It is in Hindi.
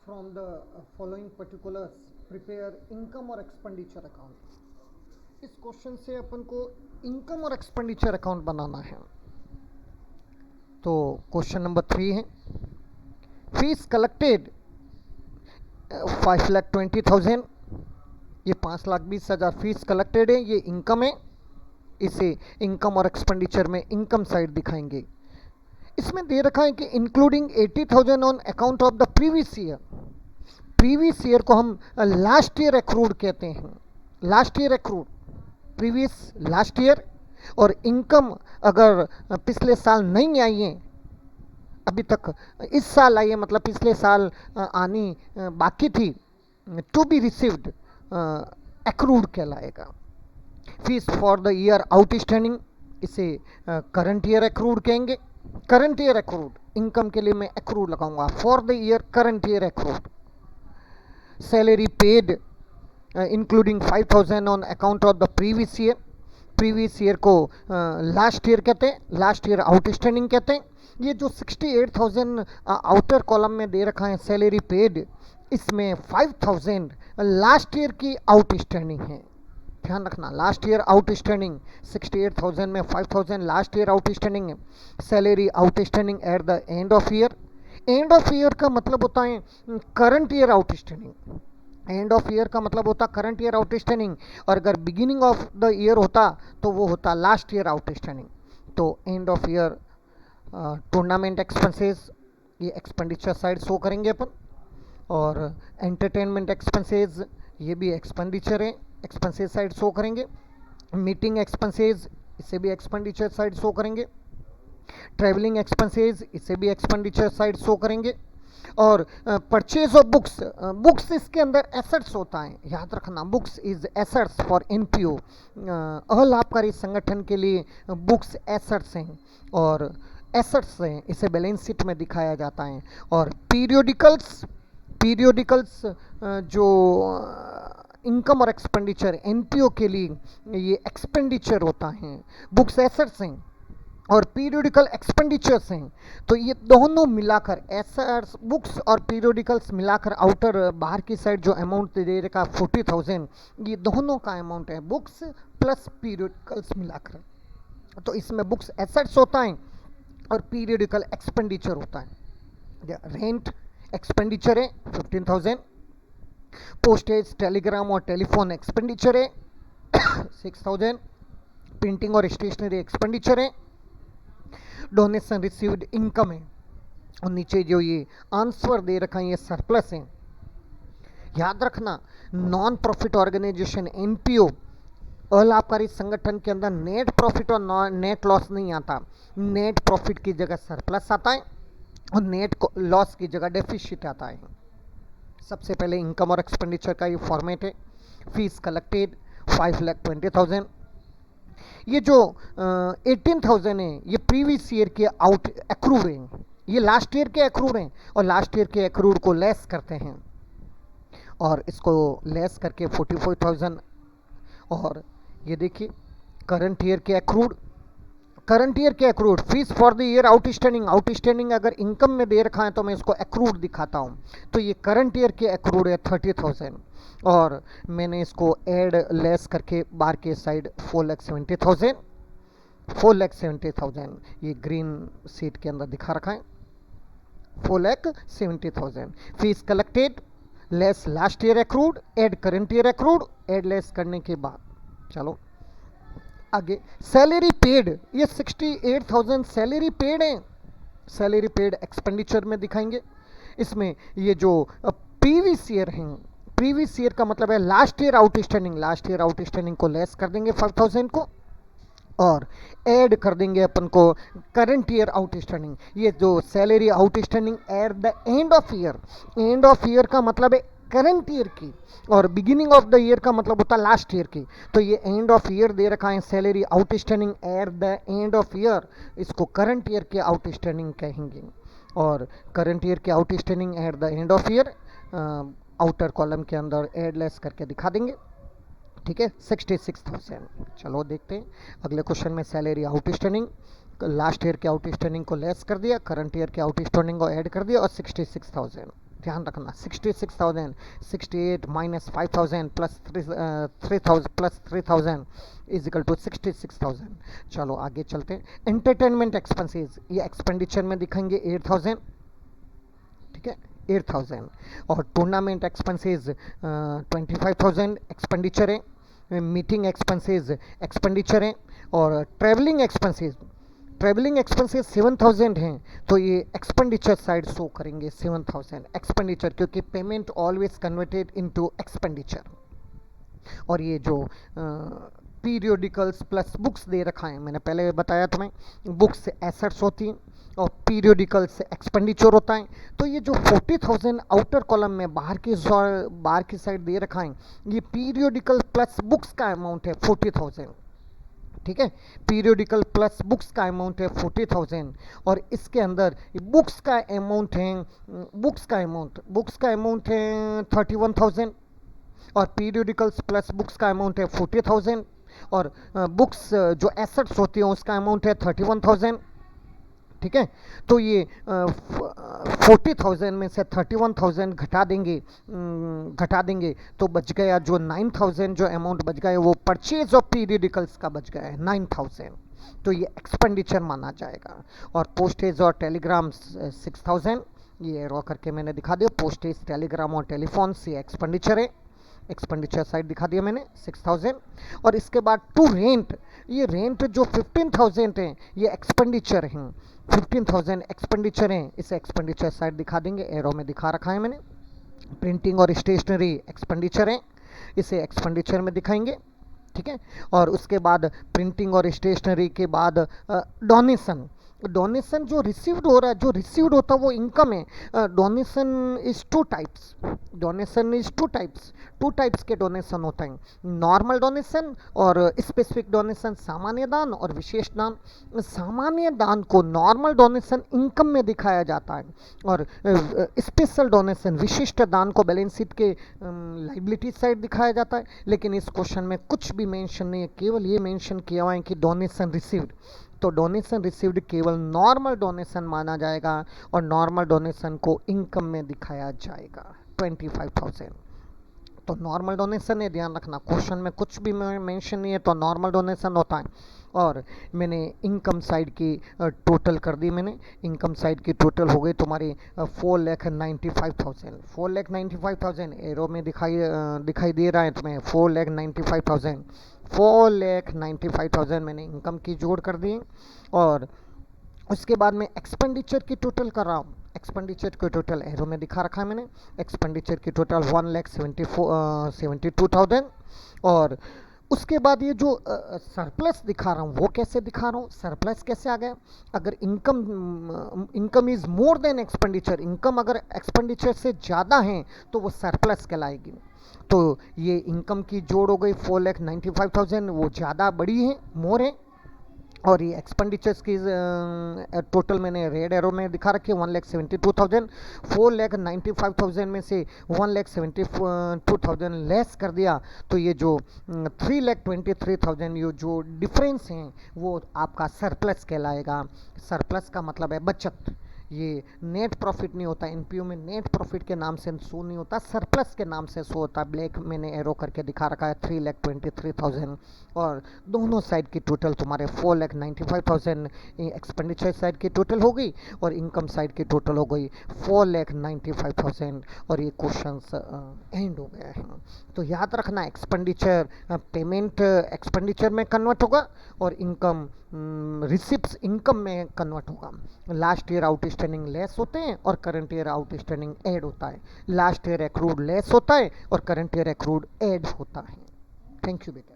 from the following particulars prepare income or expenditure account। इस क्वेश्चन से अपन को इनकम और एक्सपेंडिचर अकाउंट बनाना है। तो क्वेश्चन नंबर 3 है, फीस कलेक्टेड 5,20,000, ये 5,20,000 फीस कलेक्टेड है, ये इनकम है। इसे इनकम और एक्सपेंडिचर में इनकम साइड दिखाएंगे। इसमें दे रखा है कि including 80,000 on account of the previous year. Previous year को हम लास्ट ईयर एक्रूड कहते हैं। Last year accrued, previous last year. और इनकम अगर पिछले साल नहीं आई है, अभी तक इस साल आई है, मतलब पिछले साल आनी बाकी थी, टू बी रिसीव्ड एक्रूड कहलाएगा। Fees for the year outstanding, इसे करंट ईयर एक्रूड कहेंगे। करंट ईयर एक्रूड, इनकम के लिए मैं एक्रूड लगाऊंगा, for the year current year accrued. Salary paid including 5,000 on account of the previous year. Previous year को लास्ट ईयर कहते हैं, लास्ट ईयर आउटस्टैंडिंग कहते हैं। ये जो 68,000 आउटर कॉलम में दे रखा है सैलरी पेड, इसमें 5,000 लास्ट ईयर की आउटस्टैंडिंग है। ध्यान रखना, लास्ट ईयर आउटस्टैंडिंग 68,000 में 5,000 लास्ट ईयर आउटस्टैंडिंग है। Salary outstanding at the end of year. End of year का मतलब होता है current year outstanding. End of year का मतलब होता करंट ईयर आउटस्टैंडिंग, और अगर बिगिनिंग ऑफ द ईयर होता तो वो होता लास्ट ईयर आउटस्टैंडिंग। तो end of year tournament expenses, ये एक्सपेंडिचर साइड शो करेंगे अपन। और एंटरटेनमेंट एक्सपेंसेस, ये भी एक्सपेंडिचर है, एक्सपेंसेस साइड शो करेंगे। मीटिंग एक्सपेंसेस, इसे भी एक्सपेंडिचर साइड शो करेंगे। ट्रैवलिंग एक्सपेंसेस, इसे भी एक्सपेंडिचर साइड शो करेंगे। और परचेज ऑफ बुक्स, बुक्स इसके अंदर एसेट्स होता है, याद रखना, books is assets for NPO. अलाभकारी संगठन के लिए बुक्स एसेट्स हैं और एसेट्स हैं, इसे बैलेंस शीट में दिखाया जाता है। और पीरियोडिकल्स, पीरियोडिकल्स जो इनकम और एक्सपेंडिचर एनपीओ के लिए ये एक्सपेंडिचर होता है। बुक्स एसेट्स हैं और पीरियोडिकल एक्सपेंडिचर्स हैं, तो ये दोनों मिलाकर, एसेट्स बुक्स और पीरियोडिकल्स मिलाकर आउटर बाहर की साइड जो अमाउंट दे रखा 40,000, ये दोनों का अमाउंट है, बुक्स प्लस पीरियोडिकल्स मिलाकर। तो इसमें बुक्स एसेट्स होता है और पीरियोडिकल एक्सपेंडिचर होता है। रेंट एक्सपेंडिचर है 15,000। पोस्टेज, टेलीग्राम और टेलीफोन एक्सपेंडिचर है 6,000। प्रिंटिंग और स्टेशनरी एक्सपेंडिचर है। डोनेशन रिसीव्ड इनकम है। और नीचे जो ये आंसर दे रखा है ये सरप्लस है। याद रखना, नॉन प्रॉफिट ऑर्गेनाइजेशन एनपीओ, अलाभकारी संगठन के अंदर नेट प्रॉफिट और नेट लॉस नहीं आता। नेट प्रॉफिट की जगह सरप्लस आता है और नेट लॉस की जगह डेफिसिट आता है। सबसे पहले इनकम और एक्सपेंडिचर का ये फॉर्मेट है। Fees collected 5,20,000। ये जो 18,000 है ये प्रीवियस ईयर के आउट एक्रूड हैं, ये लास्ट ईयर के एक्रूड हैं और लास्ट ईयर के एक्रूड को लेस करते हैं और इसको लेस करके 44,000। और ये देखिए करंट ईयर के एक्रूड, करंट ईयर के accrued fees for the year outstanding. Outstanding अगर इनकम में दे रखा है तो मैं इसको एक्रूड दिखाता हूँ। तो ये करंट ईयर के एक्रूड है 30,000 और मैंने इसको ऐड लेस करके बार के साइड 4,70,000, 4,70,000 ये ग्रीन सीट के अंदर दिखा रखा है 4,70,000। Fees collected less last year accrued, add current year accrued, add less करने के बाद चलो आगे। सैलरी पेड, ये 68,000 सैलरी पेड है। सैलरी पेड एक्सपेंडिचर में दिखाएंगे। इसमें ये जो प्रीवियस ईयर हैं, प्रीवियस ईयर का मतलब है last year outstanding, last year outstanding को लेस कर देंगे 5,000 को और ऐड कर देंगे अपन को करंट ईयर आउटस्टैंडिंग। ये जो salary outstanding at the end of year, end of year का मतलब है करंट ईयर की और बिगिनिंग ऑफ द ईयर का मतलब होता है लास्ट ईयर की। तो ये एंड ऑफ ईयर दे रखा है salary outstanding at the end of year, इसको करंट ईयर के आउटस्टैंडिंग कहेंगे। और करंट ईयर के outstanding at the end of year outer column के अंदर एड लेस करके दिखा देंगे। ठीक है, 66,000। चलो देखते हैं अगले क्वेश्चन में। सैलरी आउटस्टैंडिंग लास्ट ईयर के आउटस्टैंडिंग को लेस कर दिया, करंट ईयर के आउटस्टैंडिंग को ऐड कर दिया और 66,000। ध्यान रखना 66,000, 68 minus 5,000 plus 3,000 plus 3,000 is equal to 66,000। चलो आगे चलते हैं। एंटरटेनमेंट एक्सपेंसेस ये एक्सपेंडिचर में दिखाएंगे 8,000, ठीक है 8,000। और टूर्नामेंट एक्सपेंसेस 25,000 एक्सपेंडिचर है। मीटिंग एक्सपेंसेस एक्सपेंडिचर है। और ट्रैवलिंग एक्सपेंसेस 7,000 हैं, तो ये एक्सपेंडिचर साइड शो करेंगे 7,000 एक्सपेंडिचर, क्योंकि payment always converted into expenditure. और ये जो पीरियोडिकल्स प्लस बुक्स दे रखा है, मैंने पहले बताया तुम्हें, बुक्स एसेट्स होती हैं और पीरियोडिकल से एक्सपेंडिचर होता है। तो ये जो 40,000 आउटर कॉलम में बाहर की साइड दे रखा है, ये पीरियोडिकल प्लस बुक्स का अमाउंट है 40,000, ठीक है। पीरियोडिकल प्लस बुक्स का अमाउंट है 40,000। और इसके अंदर बुक्स का अमाउंट है 31,000 और पीरियोडिकल्स प्लस बुक्स का अमाउंट है 40,000 और बुक्स जो एसेट्स होती हैं उसका अमाउंट है 31,000, ठीक है। तो ये 40,000 में से 31,000 घटा देंगे तो बच गया जो 9,000, जो अमाउंट बच गया वो परचेज ऑफ पीरियडिकल्स का बच गया है 9,000, तो ये एक्सपेंडिचर माना जाएगा। और पोस्टेज और टेलीग्राम 6,000, ये एरो करके मैंने दिखा दिया। पोस्टेज, टेलीग्राम और टेलीफोन ये एक्सपेंडिचर है, एक्सपेंडिचर साइड दिखा दिया मैंने 6,000। और इसके बाद टू रेंट, ये रेंट जो 15,000 हैं ये एक्सपेंडिचर हैं, 15,000 एक्सपेंडिचर हैं, इसे एक्सपेंडिचर साइड दिखा देंगे, एरो में दिखा रखा है मैंने। प्रिंटिंग और स्टेशनरी एक्सपेंडिचर है, इसे एक्सपेंडिचर में दिखाएंगे, ठीक है। और उसके बाद प्रिंटिंग और स्टेशनरी के बाद डोनेशन जो रिसीव्ड हो रहा है, जो रिसीव्ड होता है वो इनकम है। डोनेशन इज टू टाइप्स के डोनेशन होते हैं, नॉर्मल डोनेशन और स्पेसिफिक डोनेशन, सामान्य दान और विशेष दान। सामान्य दान को, नॉर्मल डोनेशन इनकम में दिखाया जाता है और स्पेशल डोनेशन, विशिष्ट दान को बैलेंस शीट के लाइबिलिटी साइड दिखाया जाता है। लेकिन इस क्वेश्चन में कुछ भी मेंशन नहीं है, केवल ये मेंशन किया हुआ है कि डोनेशन रिसीव्ड, तो डोनेशन रिसीव्ड केवल नॉर्मल डोनेशन माना जाएगा और नॉर्मल डोनेशन को इनकम में दिखाया जाएगा 25,000। तो नॉर्मल डोनेशन है, ध्यान रखना क्वेश्चन में कुछ भी मेंशन नहीं है तो नॉर्मल डोनेशन होता है। और मैंने इनकम साइड की टोटल कर दी, मैंने इनकम साइड की टोटल हो गई तुम्हारी 4,95,000, 4,95,000 एरो में दिखाई दे रहा है तुम्हें 4,95,000, 4,95,000 मैंने इनकम की जोड़ कर दी। और उसके बाद मैं एक्सपेंडिचर की टोटल कर रहा हूँ, एक्सपेंडिचर की टोटल एरो में दिखा रखा है मैंने, एक्सपेंडिचर की टोटल 1,72,000। और उसके बाद ये जो सरप्लस दिखा रहा हूँ वो कैसे दिखा रहा हूँ, सरप्लस कैसे आ गया, अगर income is more than expenditure, income अगर एक्सपेंडिचर से ज़्यादा है तो वो सरप्लस कहलाएगी। तो ये इनकम की जोड़ हो गई 4,95,000, वो ज़्यादा बड़ी है, मोर है। और ये एक्सपेंडिचर्स की टोटल मैंने रेड एरो में दिखा रखी है 1,72,000, 4,95,000 में से 1,72,000 लेस कर दिया तो ये जो 3,23,000 ये जो डिफरेंस हैं वो आपका सरप्लस कहलाएगा। सरप्लस का मतलब है बचत, ये नेट प्रॉफिट नहीं होता, एनपीओ में नेट प्रॉफिट के नाम से शो नहीं होता, सरप्लस के नाम से शो होता है। ब्लैक मैंने एरो करके दिखा रखा है 3,23,000। और दोनों साइड की टोटल तुम्हारे 4,95,000 एक्सपेंडिचर साइड की टोटल हो गई और इनकम साइड की टोटल हो गई 4,95,000 और ये क्वेश्चन एंड हो गया है। तो याद रखना एक्सपेंडिचर पेमेंट एक्सपेंडिचर में कन्वर्ट होगा और इनकम रिसिप्ट्स इनकम में कन्वर्ट होगा। लास्ट ईयर आउटस्टैंडिंग लेस होते हैं और करंट ईयर आउटस्टैंडिंग ऐड होता है। लास्ट ईयर एक्रूड लेस होता है और करंट ईयर एक्रूड ऐड होता है। थैंक यू बेटा।